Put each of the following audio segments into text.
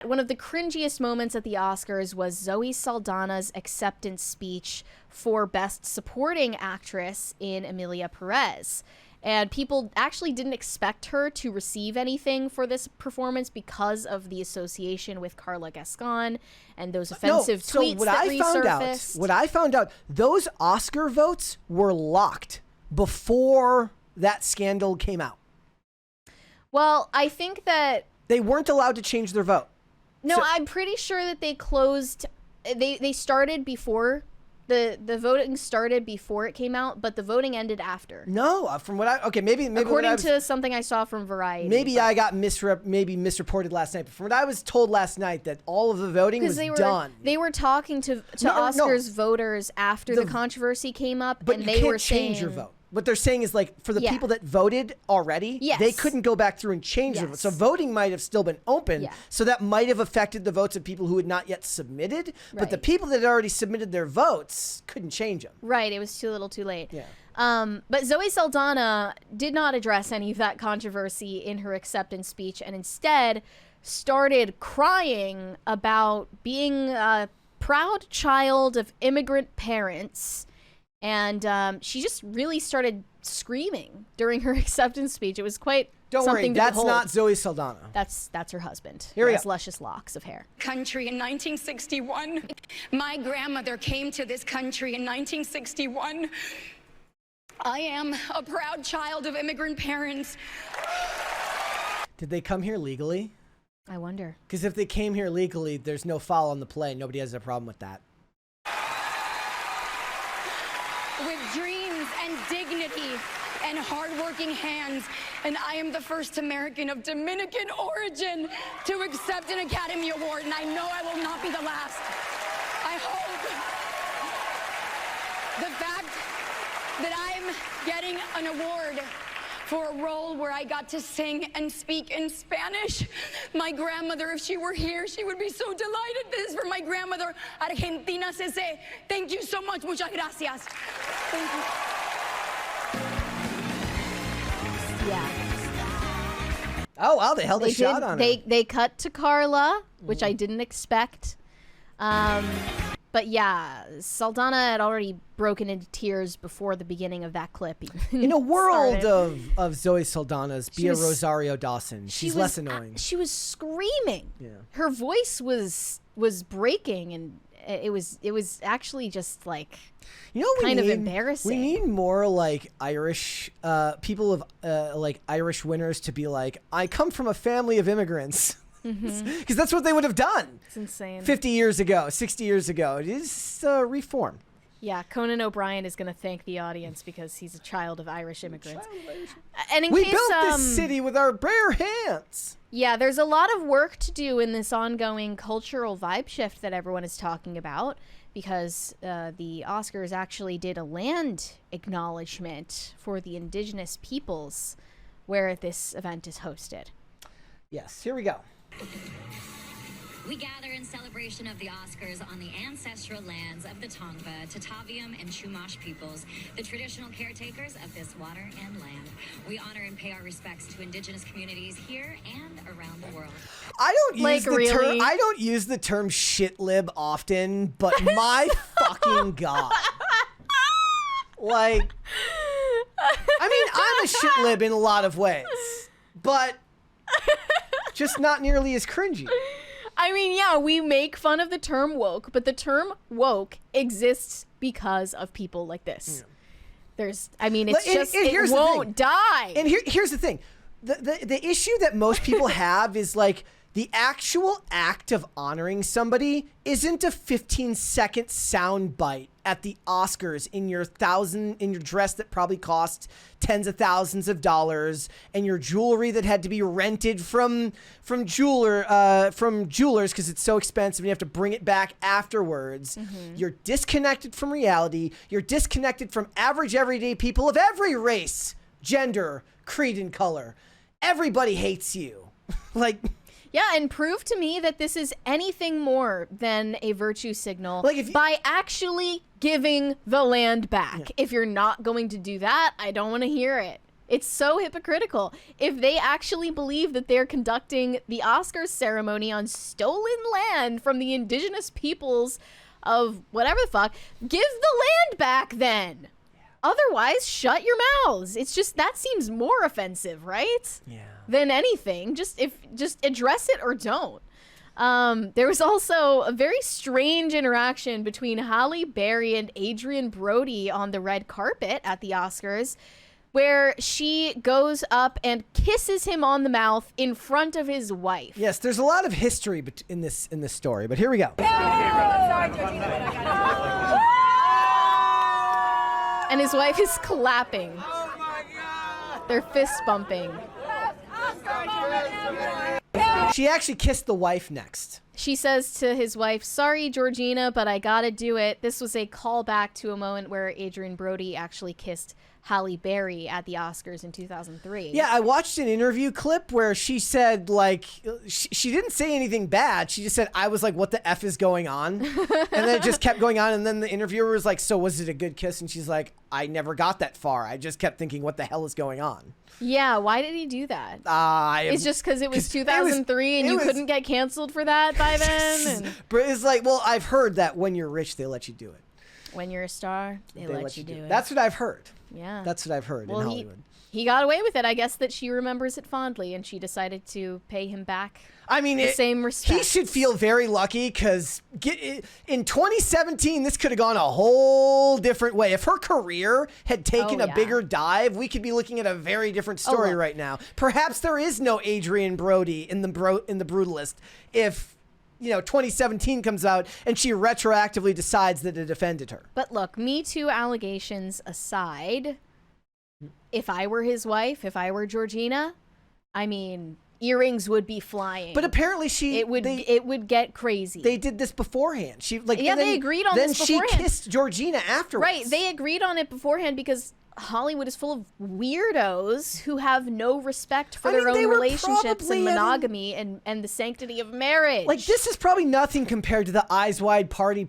One of the cringiest moments at the Oscars was Zoe Saldana's acceptance speech for Best Supporting Actress in Emilia Perez. And people actually didn't expect her to receive anything for this performance because of the association with Carla Gascon and those offensive tweets that resurfaced. What I found out, those Oscar votes were locked before that scandal came out. Well, I think that they weren't allowed to change their vote. No, I'm pretty sure that they closed. They started before. The voting started before it came out, but the voting ended after. No, from what maybe according to something I saw from Variety. Maybe I got misreported last night, but from what I was told last night, that all of the voting was done. They were talking to Oscars voters after the controversy came up, but and they were saying change your vote. What they're saying is, like, for the people that voted already, they couldn't go back through and change their vote. So voting might have still been open. So that might have affected the votes of people who had not yet submitted. But the people that had already submitted their votes couldn't change them. Right. It was too little too late. Yeah. But Zoe Saldana did not address any of that controversy in her acceptance speech, and instead started crying about being a proud child of immigrant parents. And she just really started screaming during her acceptance speech. It was quite something to behold. That's not Zoe Saldana. That's her husband. Here he has luscious locks of hair. Country in 1961. My grandmother came to this country in 1961. I am a proud child of immigrant parents. Did they come here legally? I wonder. Because if they came here legally, there's no foul on the play. Nobody has a problem with that. With dreams and dignity and hardworking hands, and I am the first American of Dominican origin to accept an Academy Award, and I know I will not be the last. I hope the fact that I'm getting an award for a role where I got to sing and speak in Spanish. My grandmother, if she were here, she would be so delighted. This is for my grandmother, Argentina CC. Thank you so much. Muchas gracias. Thank you. Yeah. Oh, wow, they held a shot on her. They cut to Carla, which I didn't expect. But yeah, Saldana had already broken into tears before the beginning of that clip. In a world of Zoe Saldana's, be a Rosario Dawson. She's less annoying. She was screaming. Yeah. Her voice was breaking, and it was actually just like kind of embarrassing. We need more like Irish people of like Irish winners to be like, I come from a family of immigrants. Because that's what they would have done. It's insane. 50 years ago, 60 years ago. It is reform. Yeah, Conan O'Brien is going to thank the audience because he's a child of Irish immigrants. And we built this city with our bare hands. Yeah, there's a lot of work to do in this ongoing cultural vibe shift that everyone is talking about, because the Oscars actually did a land acknowledgement for the indigenous peoples where this event is hosted. Yes, here we go. We gather in celebration of the Oscars on the ancestral lands of the Tongva, Tataviam, and Chumash peoples, the traditional caretakers of this water and land. We honor and pay our respects to indigenous communities here and around the world. I don't use the term shit lib often, but my fucking God. Like, I mean, I'm a shit lib in a lot of ways, but just not nearly as cringy. I mean, yeah, we make fun of the term woke, but the term woke exists because of people like this. Yeah. It won't die. And here's the thing. The issue that most people have is like the actual act of honoring somebody isn't a 15-second sound bite at the Oscars in your dress that probably cost tens of thousands of dollars, and your jewelry that had to be rented from jewelers because it's so expensive and you have to bring it back afterwards. You're disconnected from reality. You're disconnected from average everyday people of every race, gender, creed, and color. Everybody hates you. Like, yeah, and prove to me that this is anything more than a virtue signal by actually giving the land back. Yeah. If you're not going to do that, I don't want to hear it. It's so hypocritical. If they actually believe that they're conducting the Oscars ceremony on stolen land from the indigenous peoples of whatever the fuck, give the land back then. Otherwise, shut your mouths. It's just, that seems more offensive, right? Yeah. Than anything. Just address it or don't. There was also a very strange interaction between Halle Berry and Adrian Brody on the red carpet at the Oscars, where she goes up and kisses him on the mouth in front of his wife. Yes, there's a lot of history in this story, but here we go. And his wife is clapping. Oh my God. They're fist bumping. She actually kissed the wife next. She says to his wife, "Sorry, Georgina, but I gotta do it." This was a callback to a moment where Adrian Brody actually kissed Halle Berry at the Oscars in 2003. Yeah, I watched an interview clip where she said, like, she didn't say anything bad. She just said, I was like, what the F is going on? And then it just kept going on. And then the interviewer was like, so was it a good kiss? And she's like, I never got that far. I just kept thinking, what the hell is going on? Yeah, why did he do that? It's just because it was 2003 and you couldn't get canceled for that by then? But it's like, well, I've heard that when you're rich, they let you do it. When you're a star, they let you do it. That's what I've heard. Yeah. That's what I've heard in Hollywood. He got away with it. I guess that she remembers it fondly and she decided to pay him back. I mean, the same respect. He should feel very lucky because in 2017, this could have gone a whole different way. If her career had taken a bigger dive, we could be looking at a very different story right now. Perhaps there is no Adrian Brody in the Brutalist if 2017 comes out and she retroactively decides that it offended her. But look, Me Too allegations aside, if I were his wife, if I were Georgina, I mean, earrings would be flying. But apparently it would get crazy. They did this beforehand. They agreed on this beforehand. Then she kissed Georgina afterwards. Right, they agreed on it beforehand because Hollywood is full of weirdos who have no respect for their own relationships and monogamy and the sanctity of marriage. Like, this is probably nothing compared to the Eyes Wide party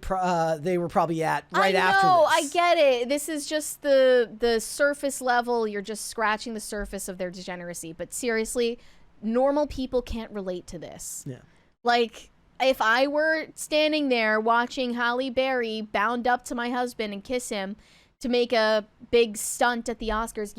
they were probably at right after this. I get it. This is just the surface level. You're just scratching the surface of their degeneracy. But seriously, normal people can't relate to this. Yeah. Like, if I were standing there watching Halle Berry bound up to my husband and kiss him to make a big stunt at the Oscars,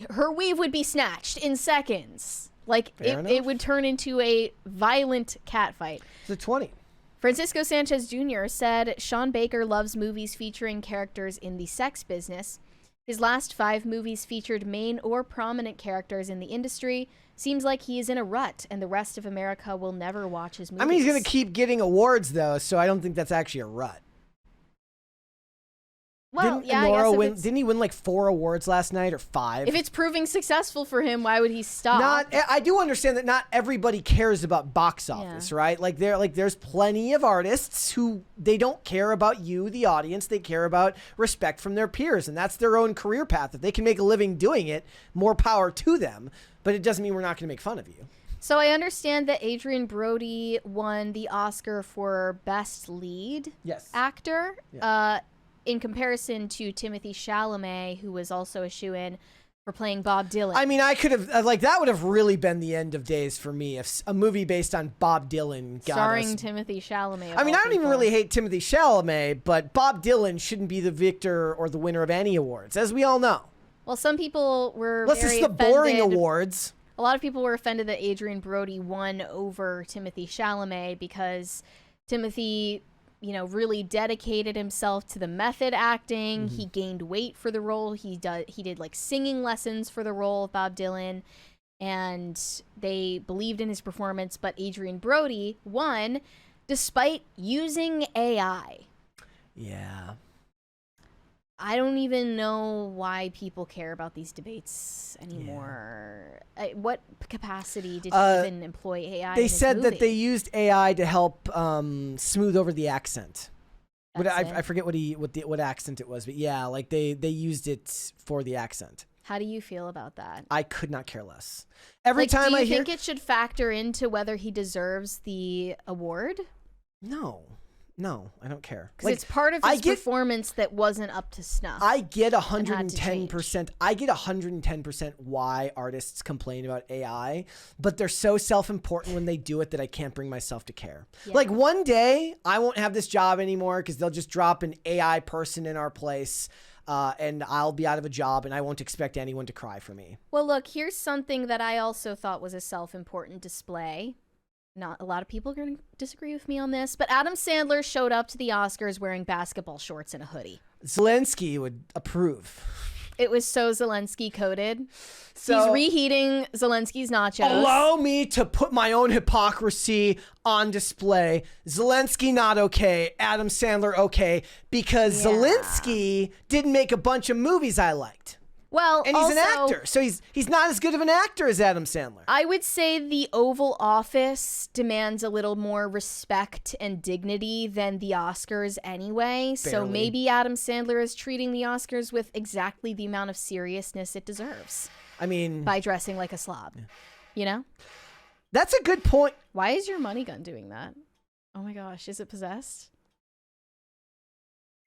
her weave would be snatched in seconds. Like, it would turn into a violent catfight. It's a 20. Francisco Sanchez Jr. said Sean Baker loves movies featuring characters in the sex business. His last 5 movies featured main or prominent characters in the industry. Seems like he is in a rut, and the rest of America will never watch his movies. I mean, he's going to keep getting awards, though, so I don't think that's actually a rut. Well, Didn't he win like 4 awards last night or 5? If it's proving successful for him, why would he stop? I do understand that not everybody cares about box office, right? There's plenty of artists who they don't care about you, the audience. They care about respect from their peers, and that's their own career path. If they can make a living doing it, more power to them. But it doesn't mean we're not going to make fun of you. So I understand that Adrian Brody won the Oscar for Best Lead Actor. Yeah. In comparison to Timothy Chalamet, who was also a shoo-in for playing Bob Dylan. I mean, I could have, that would have really been the end of days for me if a movie based on Bob Dylan got starring Timothy Chalamet. I mean, I don't even really hate Timothy Chalamet, but Bob Dylan shouldn't be the victor or the winner of any awards, as we all know. Well, some people were Unless very it's the offended. boring awards. A lot of people were offended that Adrian Brody won over Timothy Chalamet because Timothy really dedicated himself to the method acting. Mm-hmm. He gained weight for the role. He did like singing lessons for the role of Bob Dylan, and they believed in his performance. But Adrian Brody won despite using AI. Yeah. I don't even know why people care about these debates anymore. Yeah. What capacity did he even employ AI? They said that they used AI to help smooth over the accent. I forget what accent it was, but yeah, like they used it for the accent. How do you feel about that? I could not care less. Every time do you think it should factor into whether he deserves the award? No. No, I don't care. Because it's part of his performance that wasn't up to snuff. I get 110%. I get 110% why artists complain about AI, but they're so self-important when they do it that I can't bring myself to care. Yeah. Like one day I won't have this job anymore because they'll just drop an AI person in our place. And I'll be out of a job and I won't expect anyone to cry for me. Well, look, here's something that I also thought was a self-important display. Not a lot of people are going to disagree with me on this, but Adam Sandler showed up to the Oscars wearing basketball shorts and a hoodie. Zelensky would approve. It was so Zelensky coded. So he's reheating Zelensky's nachos. Allow me to put my own hypocrisy on display. Zelensky not okay. Adam Sandler okay. Because Zelensky didn't make a bunch of movies I liked. Well, and he's an actor, so he's not as good of an actor as Adam Sandler. I would say the Oval Office demands a little more respect and dignity than the Oscars anyway. Barely. So maybe Adam Sandler is treating the Oscars with exactly the amount of seriousness it deserves. I mean, by dressing like a slob, you know? That's a good point. Why is your money gun doing that? Oh my gosh, is it possessed?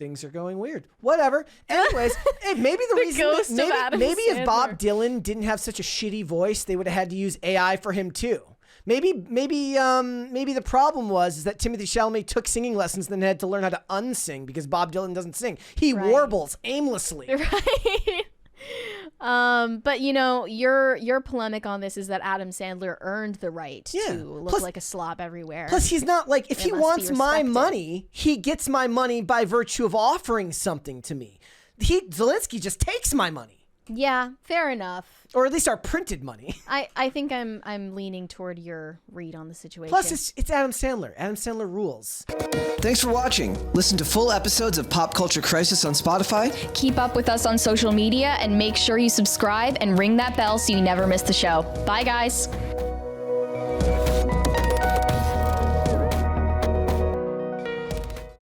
Things are going weird. Whatever. Anyways, maybe the reason maybe if Bob Dylan didn't have such a shitty voice, they would have had to use AI for him too. Maybe the problem was that Timothée Chalamet took singing lessons and then had to learn how to unsing because Bob Dylan doesn't sing. He warbles aimlessly. Right. But you know, your polemic on this is that Adam Sandler earned the right to look like a slob everywhere. Plus, he's not like, if he wants my money, he gets my money by virtue of offering something to me. Zelensky just takes my money. Yeah, fair enough. Or at least our printed money. I think I'm leaning toward your read on the situation. Plus, it's Adam Sandler. Adam Sandler rules. Thanks for watching. Listen to full episodes of Pop Culture Crisis on Spotify. Keep up with us on social media and make sure you subscribe and ring that bell so you never miss the show. Bye, guys.